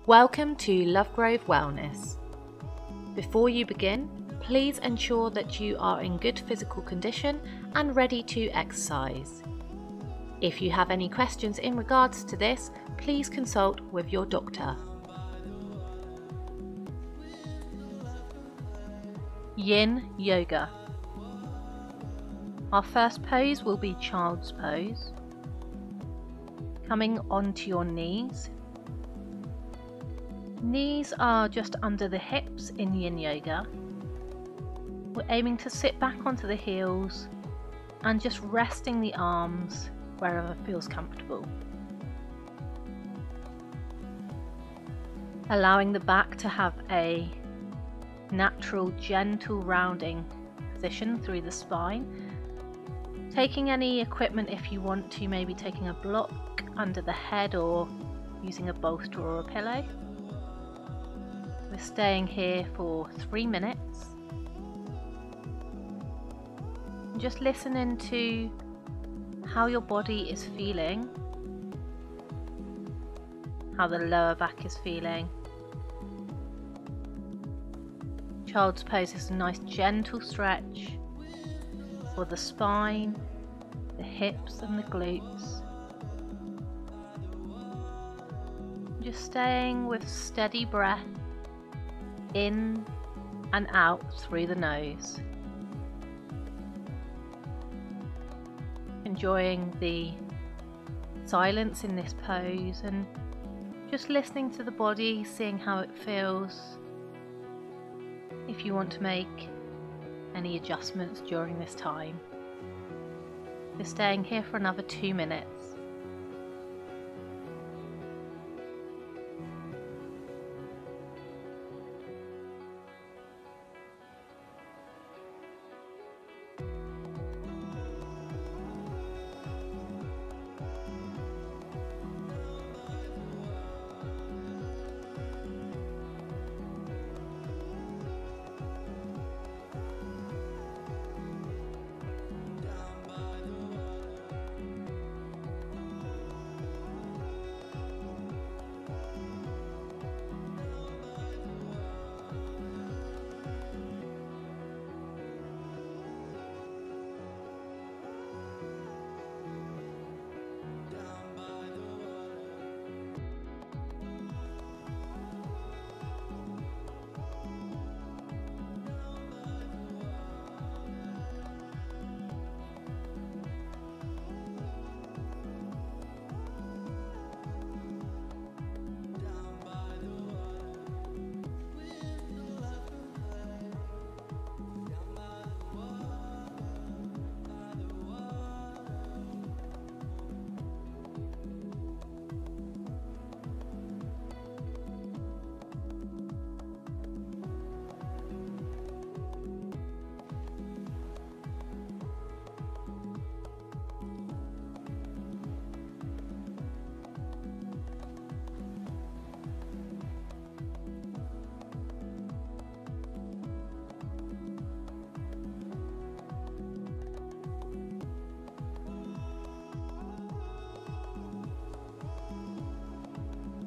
Welcome to Lovegrove Wellness. Before you begin, please ensure that you are in good physical condition and ready to exercise. If you have any questions in regards to this, please consult with your doctor. Yin Yoga. Our first pose will be child's pose. Coming onto your knees. Knees are just under the hips in Yin Yoga. We're aiming to sit back onto the heels and just resting the arms wherever feels comfortable. Allowing the back to have a natural, gentle rounding position through the spine. Taking any equipment if you want to, maybe taking a block under the head or using a bolster or a pillow. We're staying here for 3 minutes. Just listening to how your body is feeling, how the lower back is feeling. Child's pose is a nice gentle stretch for the spine, the hips and the glutes. Just staying with steady breath in and out through the nose. Enjoying the silence in this pose and just listening to the body, seeing how it feels. If you want to make any adjustments during this time. We're staying here for another 2 minutes.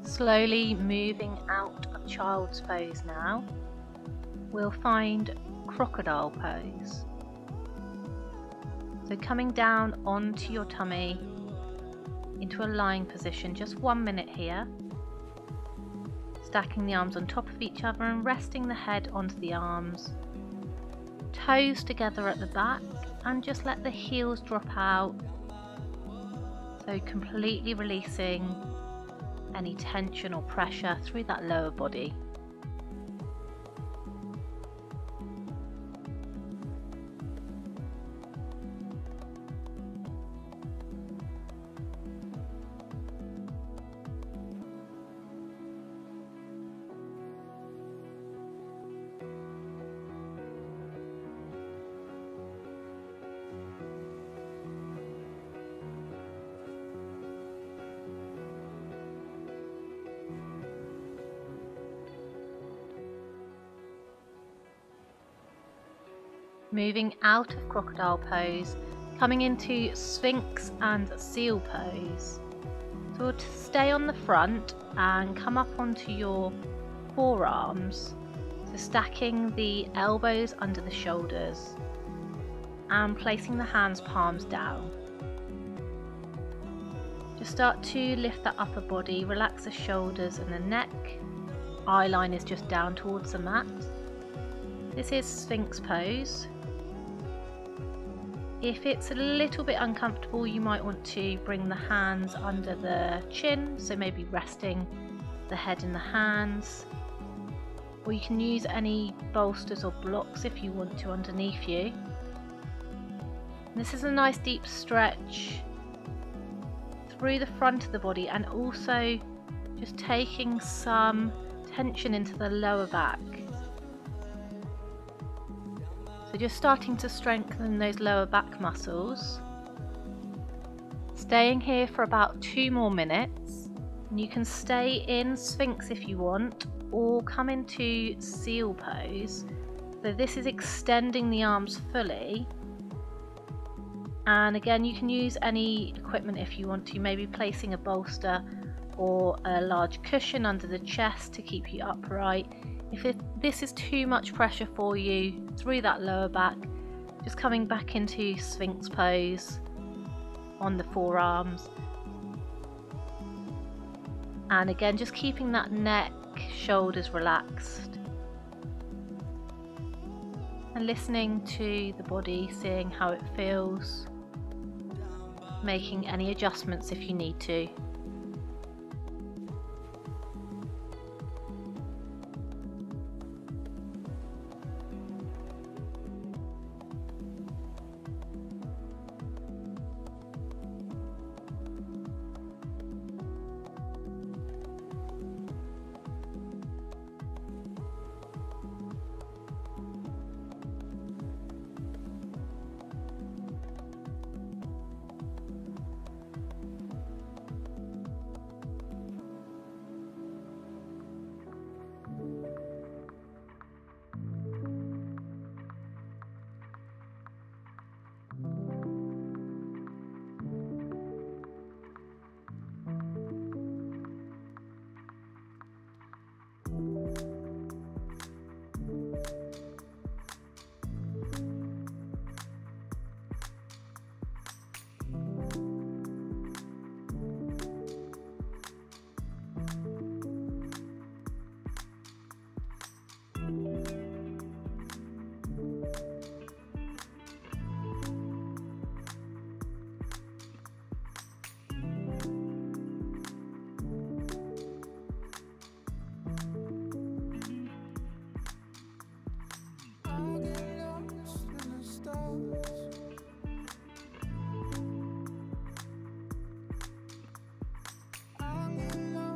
Slowly moving out of child's pose now, we'll find crocodile pose. So coming down onto your tummy into a lying position, just 1 minute here. Stacking the arms on top of each other and resting the head onto the arms. Toes together at the back and just let the heels drop out. So completely releasing any tension or pressure through that lower body. Moving out of crocodile pose, coming into Sphinx and seal pose. So we'll stay on the front and come up onto your forearms. So stacking the elbows under the shoulders and placing the hands palms down. Just start to lift that upper body, relax the shoulders and the neck. Eye line is just down towards the mat. This is Sphinx pose. If it's a little bit uncomfortable, you might want to bring the hands under the chin, so maybe resting the head in the hands, or you can use any bolsters or blocks if you want to underneath you. And this is a nice deep stretch through the front of the body, and also just taking some tension into the lower back. So just starting to strengthen those lower back muscles. Staying here for about 2 more minutes. And you can stay in Sphinx if you want, or come into seal pose. So this is extending the arms fully. And again, you can use any equipment if you want to, maybe placing a bolster or a large cushion under the chest to keep you upright. If this is too much pressure for you through that lower back, just coming back into Sphinx pose on the forearms. And again, just keeping that neck, shoulders relaxed. And listening to the body, seeing how it feels. Making any adjustments if you need to.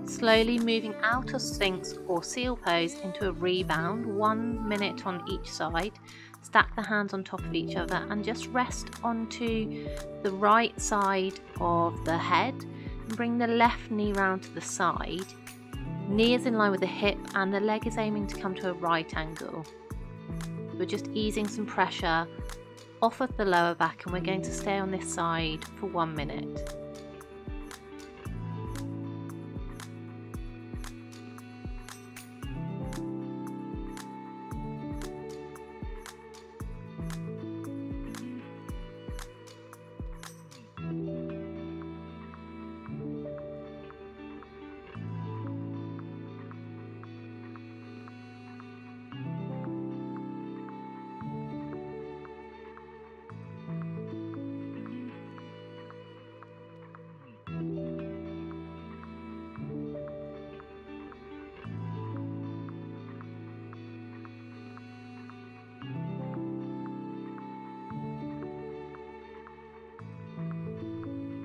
Slowly moving out of Sphinx or seal pose into a rebound, 1 minute on each side. Stack the hands on top of each other and just rest onto the right side of the head and bring the left knee round to the side. Knee is in line with the hip and the leg is aiming to come to a right angle. We're just easing some pressure off of the lower back, and we're going to stay on this side for 1 minute.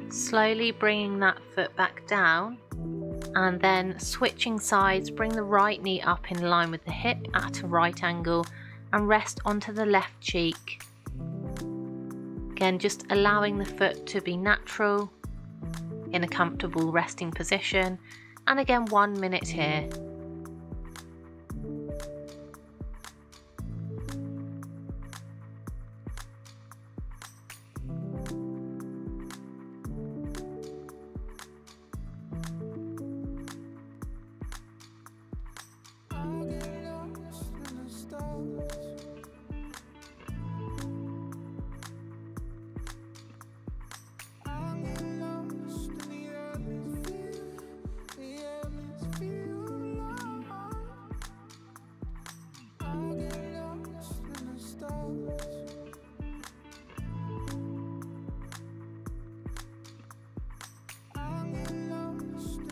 Slowly bringing that foot back down and then switching sides, bring the right knee up in line with the hip at a right angle and rest onto the left cheek. Again, just allowing the foot to be natural in a comfortable resting position, and again 1 minute here.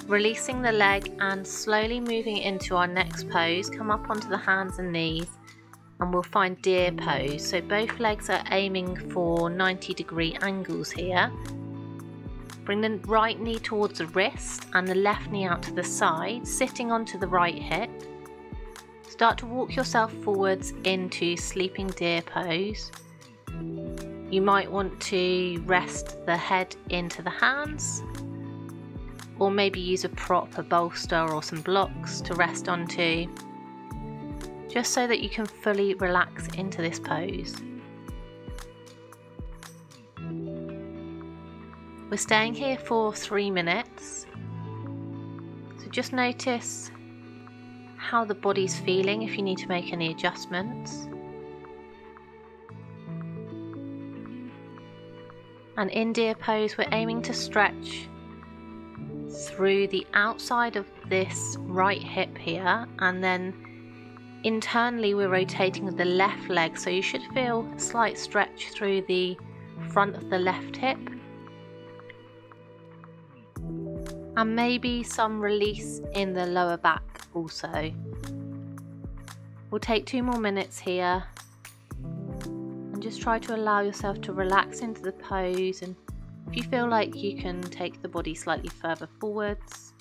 Releasing the leg and slowly moving into our next pose, come up onto the hands and knees and we'll find deer pose. So both legs are aiming for 90-degree angles here. Bring the right knee towards the wrist and the left knee out to the side, sitting onto the right hip. Start to walk yourself forwards into sleeping deer pose. You might want to rest the head into the hands, or maybe use a prop, a bolster or some blocks to rest onto, just so that you can fully relax into this pose. We're staying here for 3 minutes, so just notice how the body's feeling, if you need to make any adjustments. And in deer pose, we're aiming to stretch through the outside of this right hip here, and then internally we're rotating with the left leg, so you should feel a slight stretch through the front of the left hip, and maybe some release in the lower back also. We'll take 2 more minutes here and just try to allow yourself to relax into the pose, and if you feel like you can take the body slightly further forwards,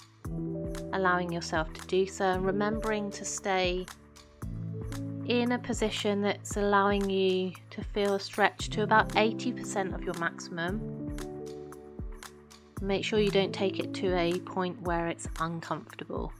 allowing yourself to do so, and remembering to stay in a position that's allowing you to feel a stretch to about 80% of your maximum. Make sure you don't take it to a point where it's uncomfortable.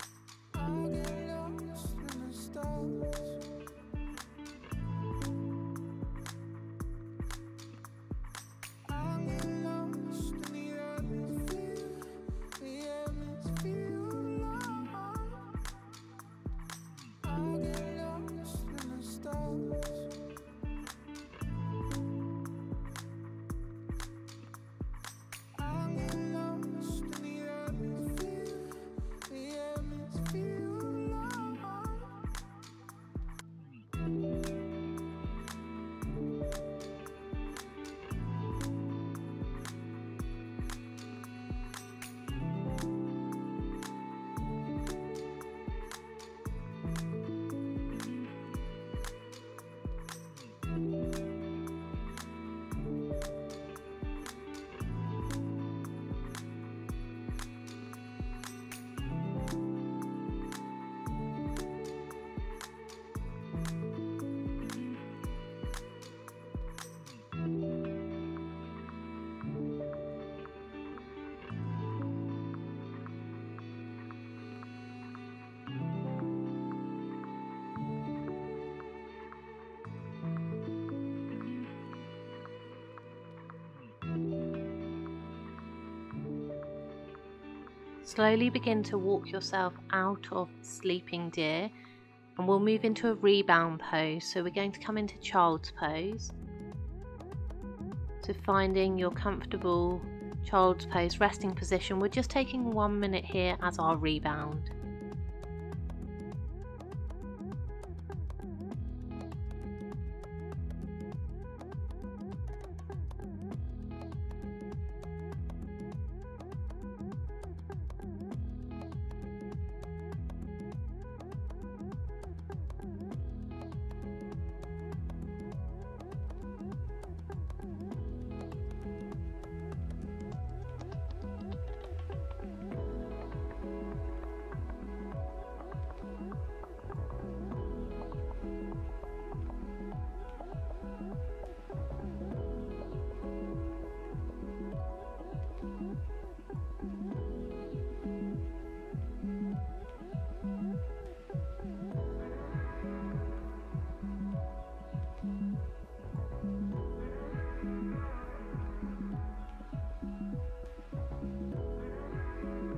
Slowly begin to walk yourself out of sleeping deer, and we'll move into a rebound pose. So we're going to come into child's pose. So finding your comfortable child's pose resting position, we're just taking 1 minute here as our rebound.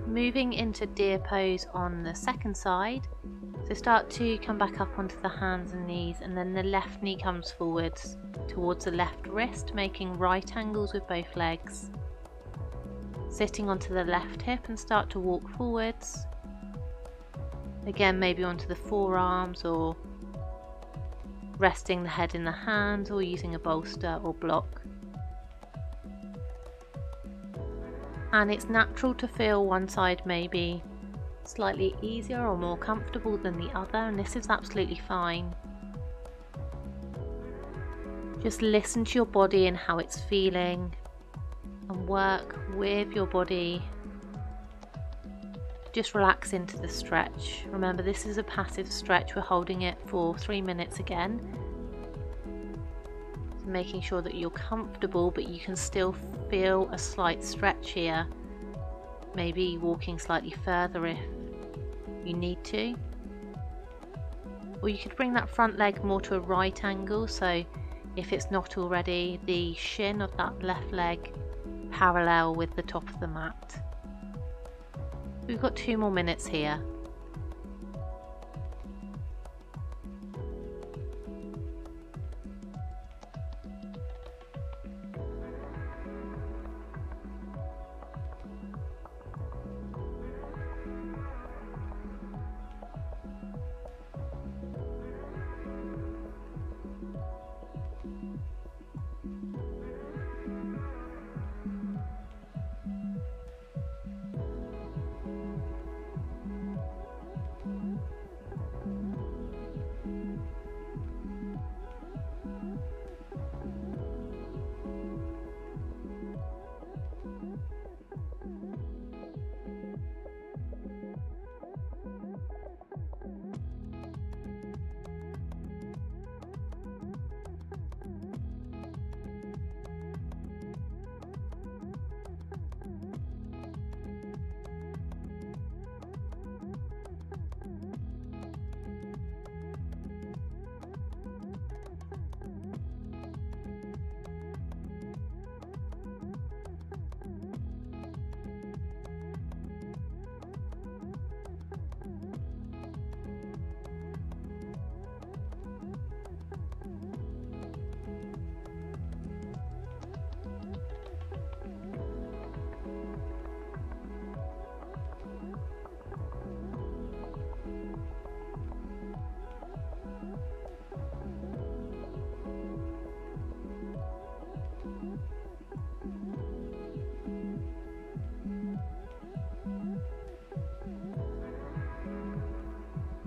Moving into deer pose on the second side, so start to come back up onto the hands and knees, and then the left knee comes forwards towards the left wrist, making right angles with both legs. Sitting onto the left hip and start to walk forwards, again maybe onto the forearms, or resting the head in the hands, or using a bolster or block. And it's natural to feel one side maybe slightly easier or more comfortable than the other, and this is absolutely fine. Just listen to your body and how it's feeling, and work with your body. Just relax into the stretch. Remember, this is a passive stretch. We're holding it for 3 minutes again. So making sure that you're comfortable, but you can still feel a slight stretch here. Maybe walking slightly further if you need to. Or you could bring that front leg more to a right angle, so if it's not already, the shin of that left leg parallel with the top of the mat. We've got 2 more minutes here.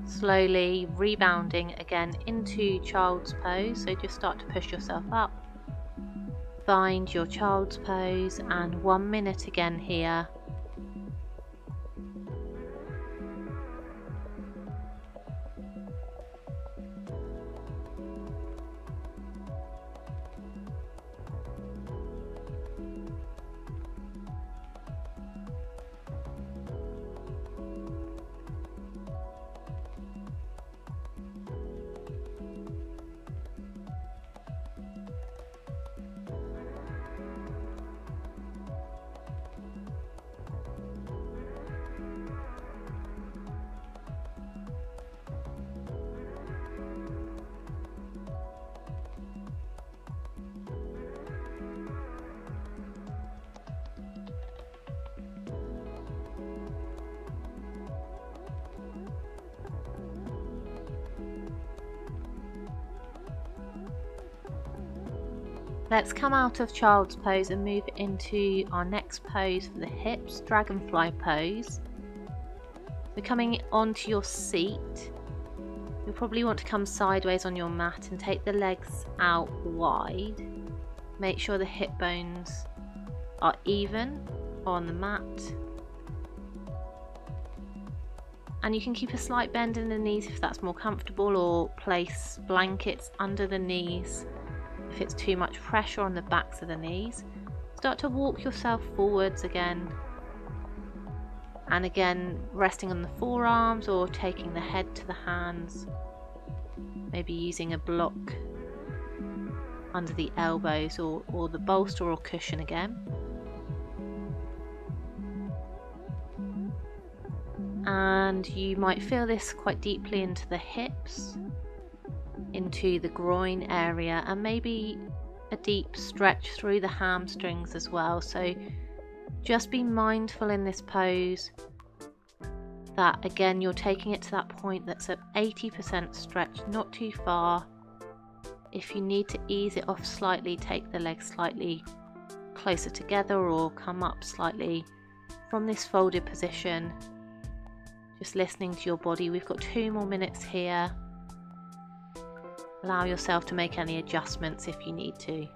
Slowly rebounding again into child's pose, so just start to push yourself up. Find your child's pose, and 1 minute again here. Let's come out of child's pose and move into our next pose for the hips, dragonfly pose. So coming onto your seat, you'll probably want to come sideways on your mat and take the legs out wide. Make sure the hip bones are even on the mat. And you can keep a slight bend in the knees if that's more comfortable, or place blankets under the knees if it's too much pressure on the backs of the knees. Start to walk yourself forwards again, and again resting on the forearms or taking the head to the hands, maybe using a block under the elbows or the bolster or cushion again. And you might feel this quite deeply into the hips, into the groin area, and maybe a deep stretch through the hamstrings as well. So just be mindful in this pose that again you're taking it to that point that's at 80% stretch, not too far. If you need to ease it off slightly, take the legs slightly closer together or come up slightly from this folded position, just listening to your body. We've got 2 more minutes here. Allow yourself to make any adjustments if you need to.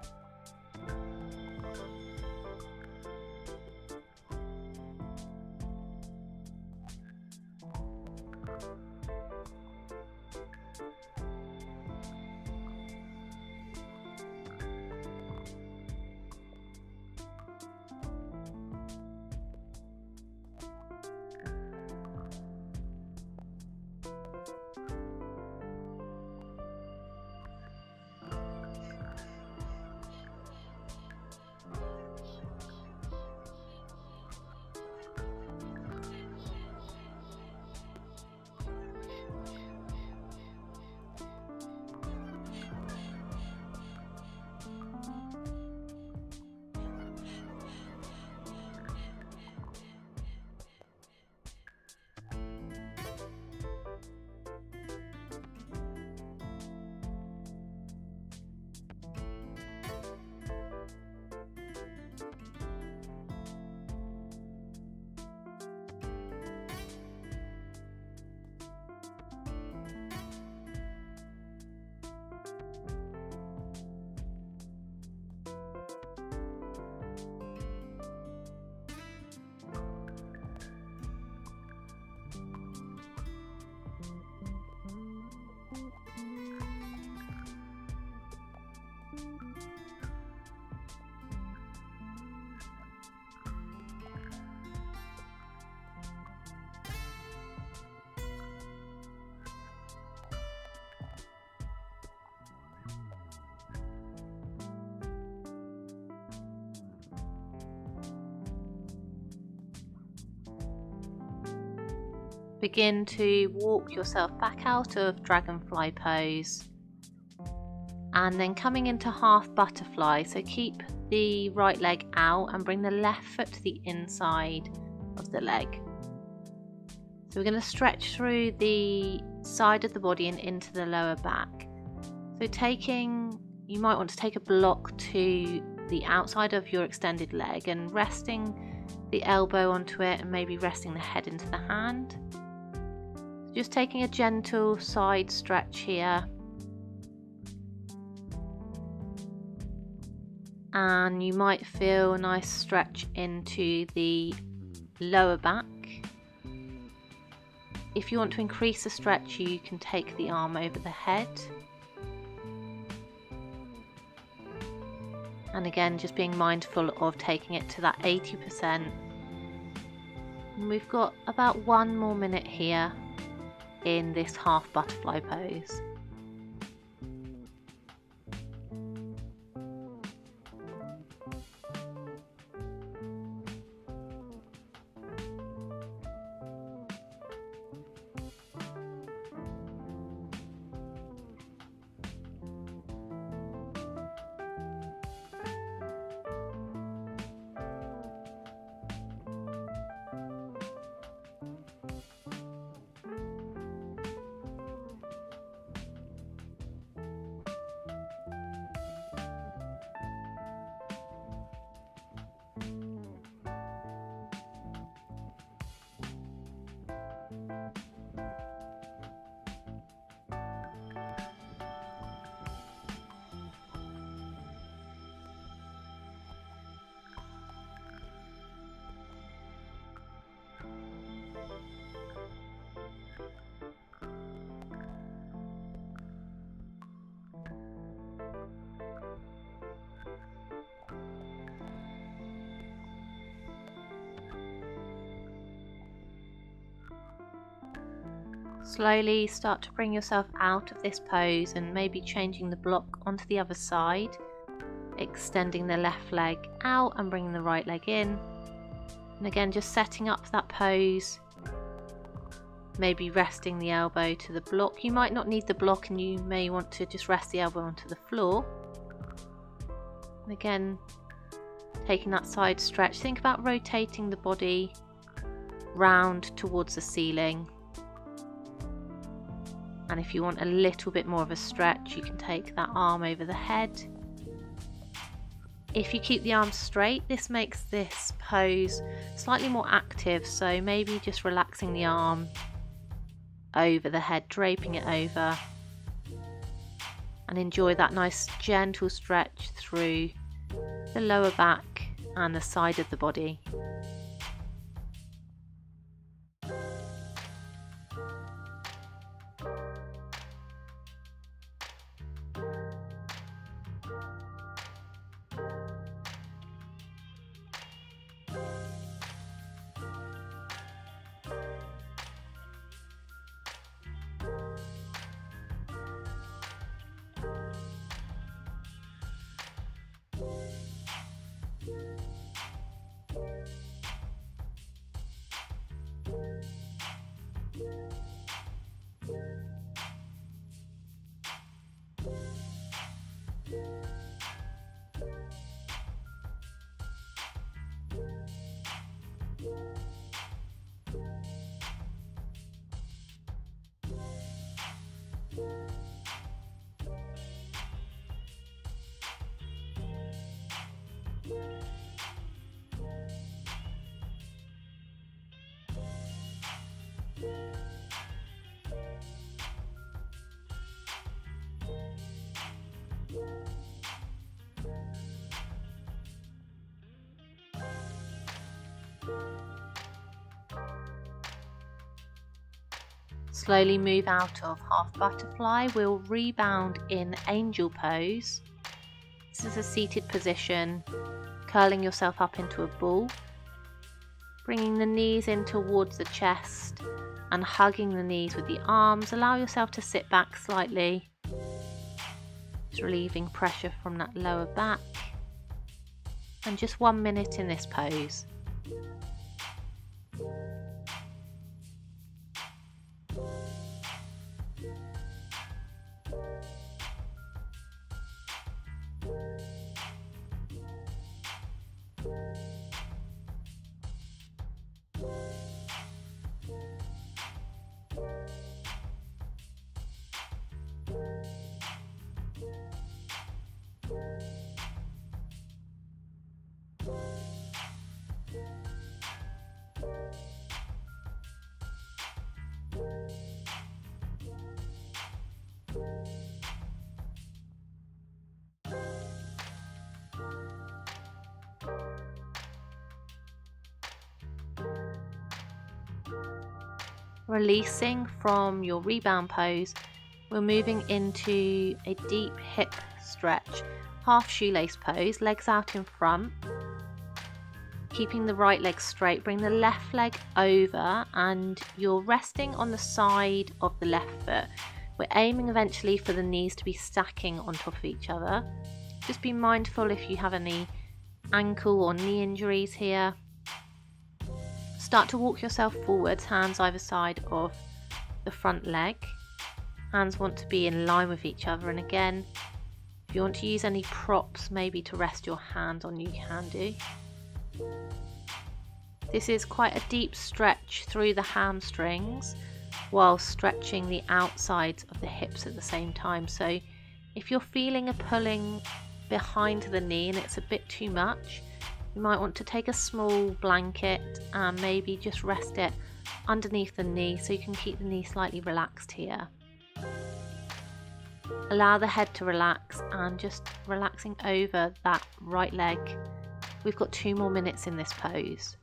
Begin to walk yourself back out of dragonfly pose, and then coming into half butterfly. So keep the right leg out and bring the left foot to the inside of the leg. So we're going to stretch through the side of the body and into the lower back. So you might want to take a block to the outside of your extended leg and resting the elbow onto it, and maybe resting the head into the hand. Just taking a gentle side stretch here, and you might feel a nice stretch into the lower back. If you want to increase the stretch, you can take the arm over the head, and again just being mindful of taking it to that 80%. And we've got about 1 more minute here in this half butterfly pose. Slowly start to bring yourself out of this pose and maybe changing the block onto the other side, extending the left leg out and bringing the right leg in. And again, just setting up that pose, maybe resting the elbow to the block. You might not need the block and you may want to just rest the elbow onto the floor. And again, taking that side stretch, think about rotating the body round towards the ceiling. And if you want a little bit more of a stretch, you can take that arm over the head. If you keep the arms straight, this makes this pose slightly more active, so maybe just relaxing the arm over the head, draping it over, and enjoy that nice gentle stretch through the lower back and the side of the body. Slowly move out of half butterfly. We'll rebound in angel pose. This is a seated position, curling yourself up into a ball, bringing the knees in towards the chest and hugging the knees with the arms. Allow yourself to sit back slightly, just relieving pressure from that lower back. And just 1 minute in this pose. Releasing from your rebound pose, we're moving into a deep hip stretch, half shoelace pose, legs out in front, keeping the right leg straight. Bring the left leg over and you're resting on the side of the left foot. We're aiming eventually for the knees to be stacking on top of each other. Just be mindful if you have any ankle or knee injuries here. Start to walk yourself forwards, hands either side of the front leg. Hands want to be in line with each other, and again, if you want to use any props maybe to rest your hands on, you can do. This is quite a deep stretch through the hamstrings while stretching the outsides of the hips at the same time. So if you're feeling a pulling behind the knee and it's a bit too much, you might want to take a small blanket and maybe just rest it underneath the knee so you can keep the knee slightly relaxed here. Allow the head to relax and just relaxing over that right leg. We've got 2 more minutes in this pose.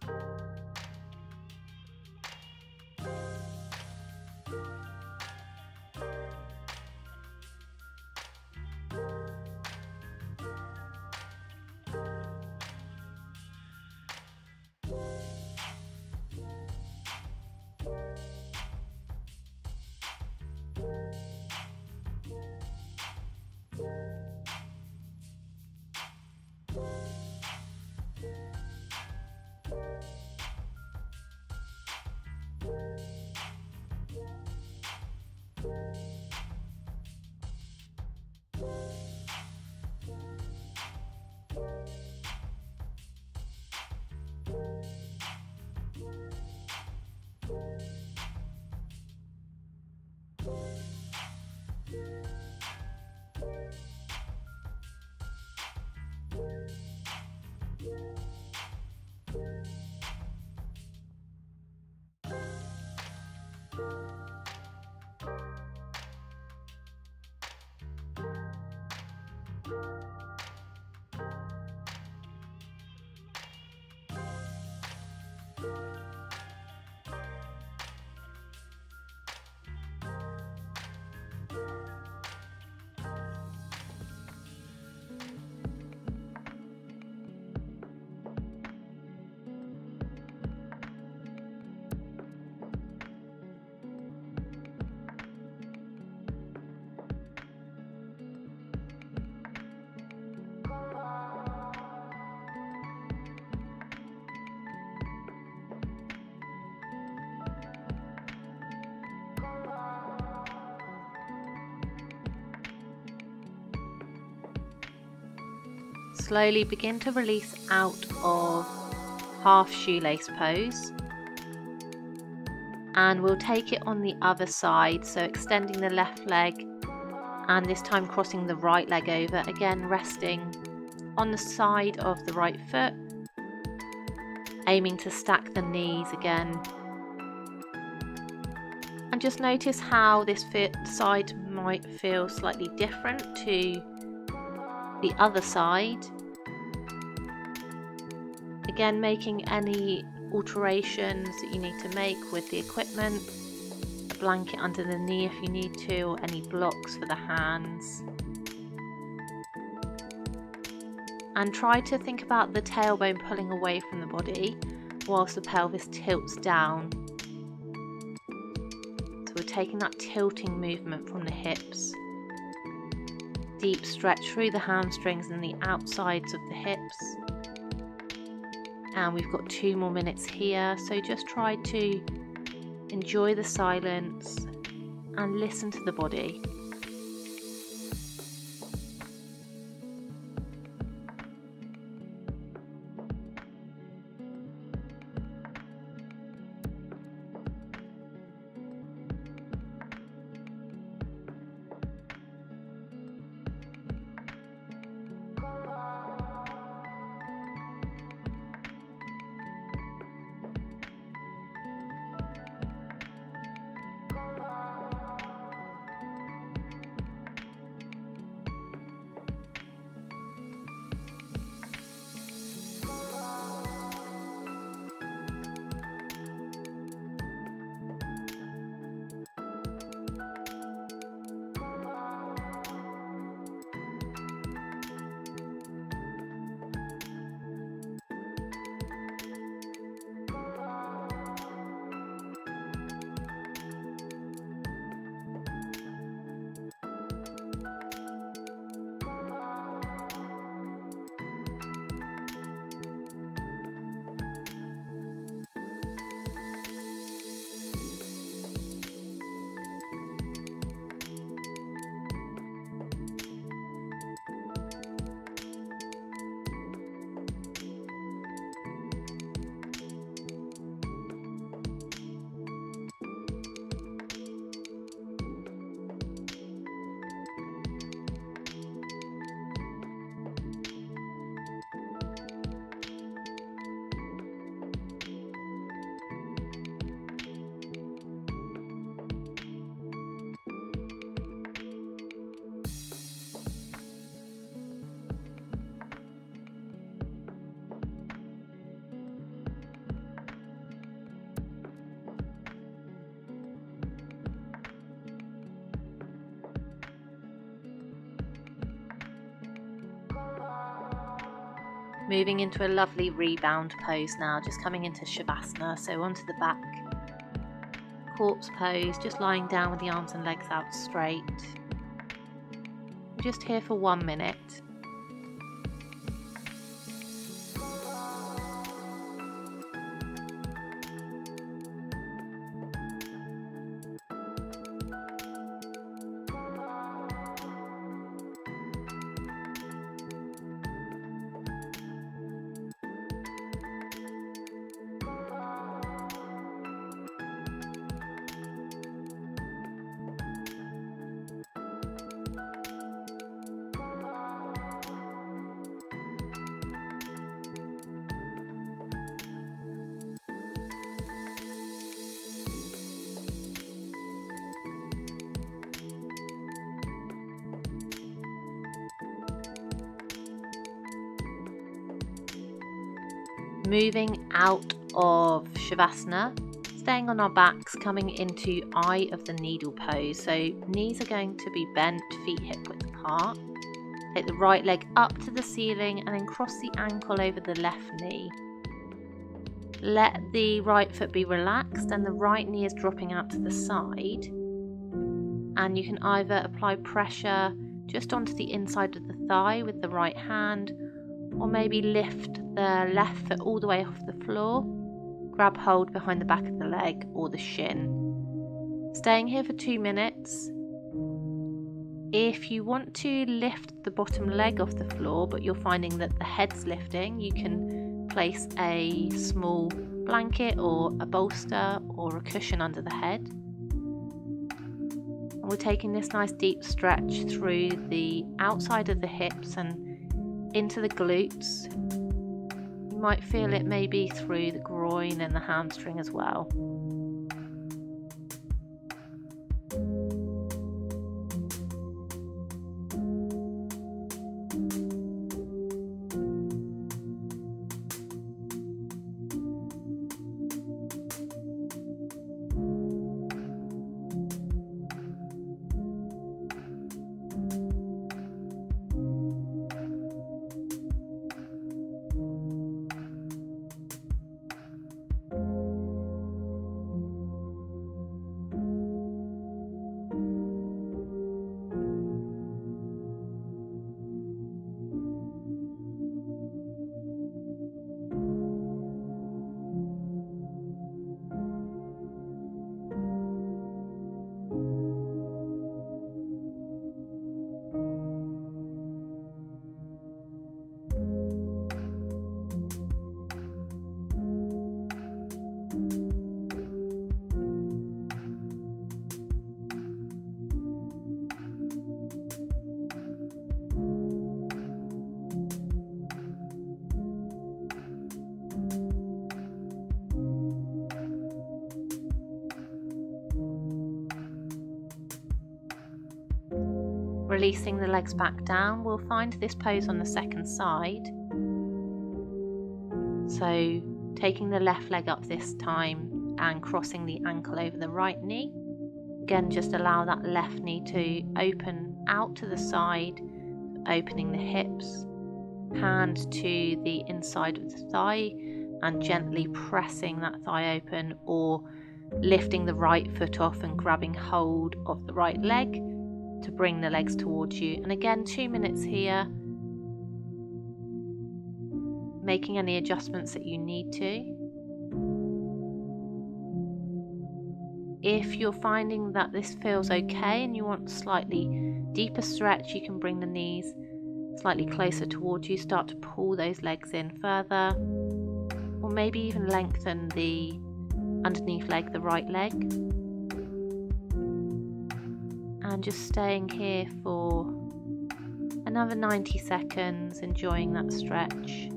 Slowly begin to release out of half shoelace pose, and we'll take it on the other side, so extending the left leg and this time crossing the right leg over, again resting on the side of the right foot, aiming to stack the knees again. And just notice how this side might feel slightly different to the other side. Again, making any alterations that you need to make with the equipment, a blanket under the knee if you need to, or any blocks for the hands. And try to think about the tailbone pulling away from the body whilst the pelvis tilts down. So we're taking that tilting movement from the hips. Deep stretch through the hamstrings and the outsides of the hips. And we've got 2 more minutes here, so just try to enjoy the silence and listen to the body. Moving into a lovely rebound pose now, just coming into Shavasana, so onto the back, corpse pose, just lying down with the arms and legs out straight. We're just here for 1 minute. Moving out of Shavasana, staying on our backs, coming into Eye of the Needle pose. So knees are going to be bent, feet hip width apart. Take the right leg up to the ceiling and then cross the ankle over the left knee. Let the right foot be relaxed and the right knee is dropping out to the side. And you can either apply pressure just onto the inside of the thigh with the right hand, or maybe lift the left foot all the way off the floor, grab hold behind the back of the leg or the shin. Staying here for 2 minutes. If you want to lift the bottom leg off the floor, but you're finding that the head's lifting, you can place a small blanket or a bolster or a cushion under the head. And we're taking this nice deep stretch through the outside of the hips and into the glutes. You might feel it maybe through the groin and the hamstring as well. Releasing the legs back down, we'll find this pose on the second side. So taking the left leg up this time and crossing the ankle over the right knee. Again, just allow that left knee to open out to the side, opening the hips, hand to the inside of the thigh and gently pressing that thigh open, or lifting the right foot off and grabbing hold of the right leg to bring the legs towards you. And again, 2 minutes here, making any adjustments that you need to. If you're finding that this feels okay and you want slightly deeper stretch, you can bring the knees slightly closer towards you, start to pull those legs in further, or maybe even lengthen the underneath leg, the right leg. And just staying here for another 90 seconds, enjoying that stretch.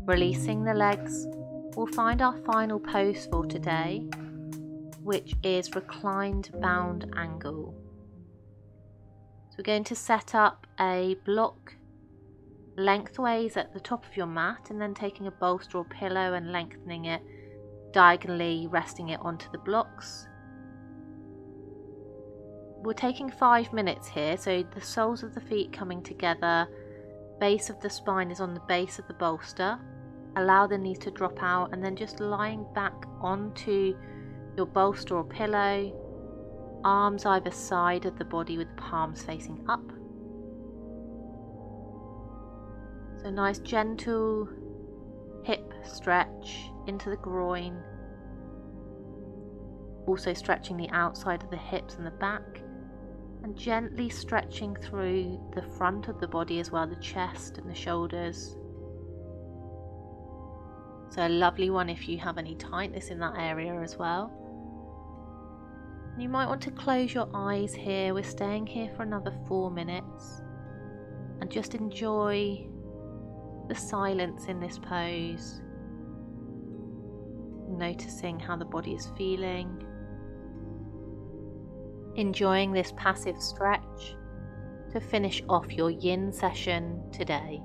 Releasing the legs, we'll find our final pose for today, which is reclined bound angle. So we're going to set up a block lengthways at the top of your mat, and then taking a bolster or pillow and lengthening it diagonally, resting it onto the blocks. We're taking 5 minutes here, so the soles of the feet coming together, base of the spine is on the base of the bolster. Allow the knees to drop out, and then just lying back onto your bolster or pillow, arms either side of the body with the palms facing up. So nice gentle hip stretch into the groin, Also stretching the outside of the hips and the back, and gently stretching through the front of the body as well, the chest and the shoulders. So a lovely one if you have any tightness in that area as well. You might want to close your eyes here. We're staying here for another 4 minutes, and just enjoy the silence in this pose, noticing how the body is feeling, enjoying this passive stretch to finish off your yin session today.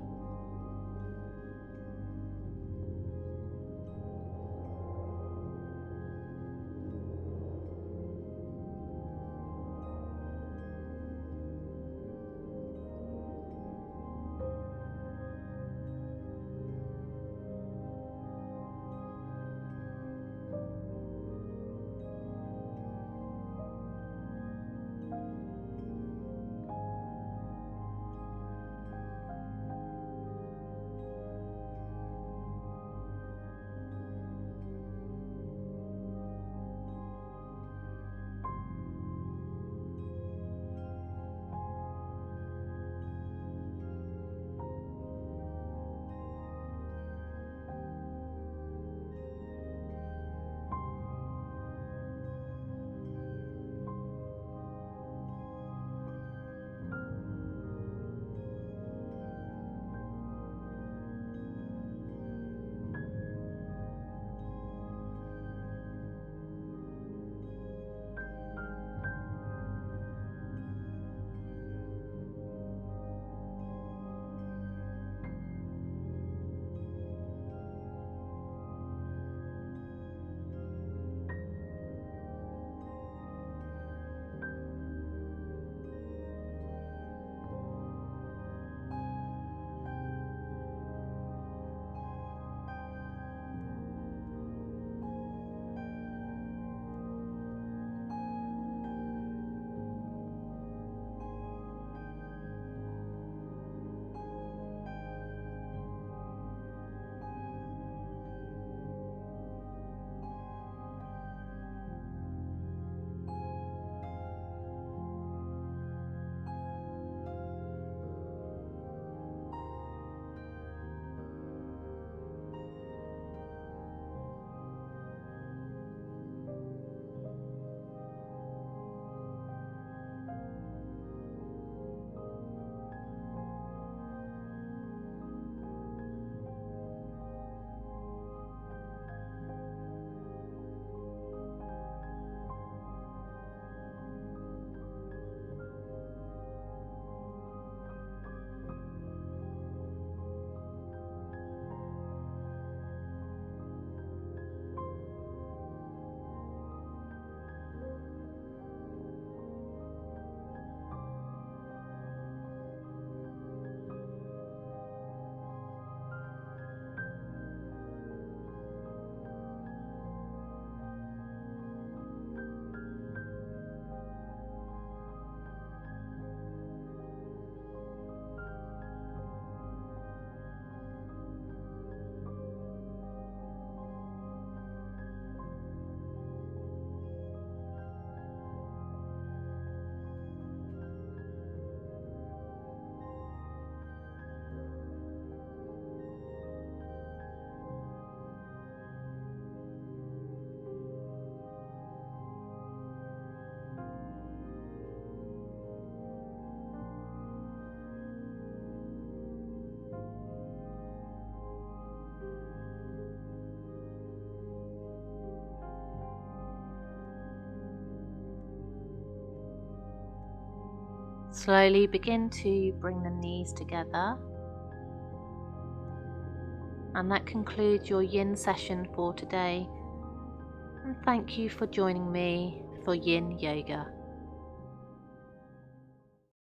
Slowly begin to bring the knees together, and that concludes your yin session for today. And thank you for joining me for Yin Yoga.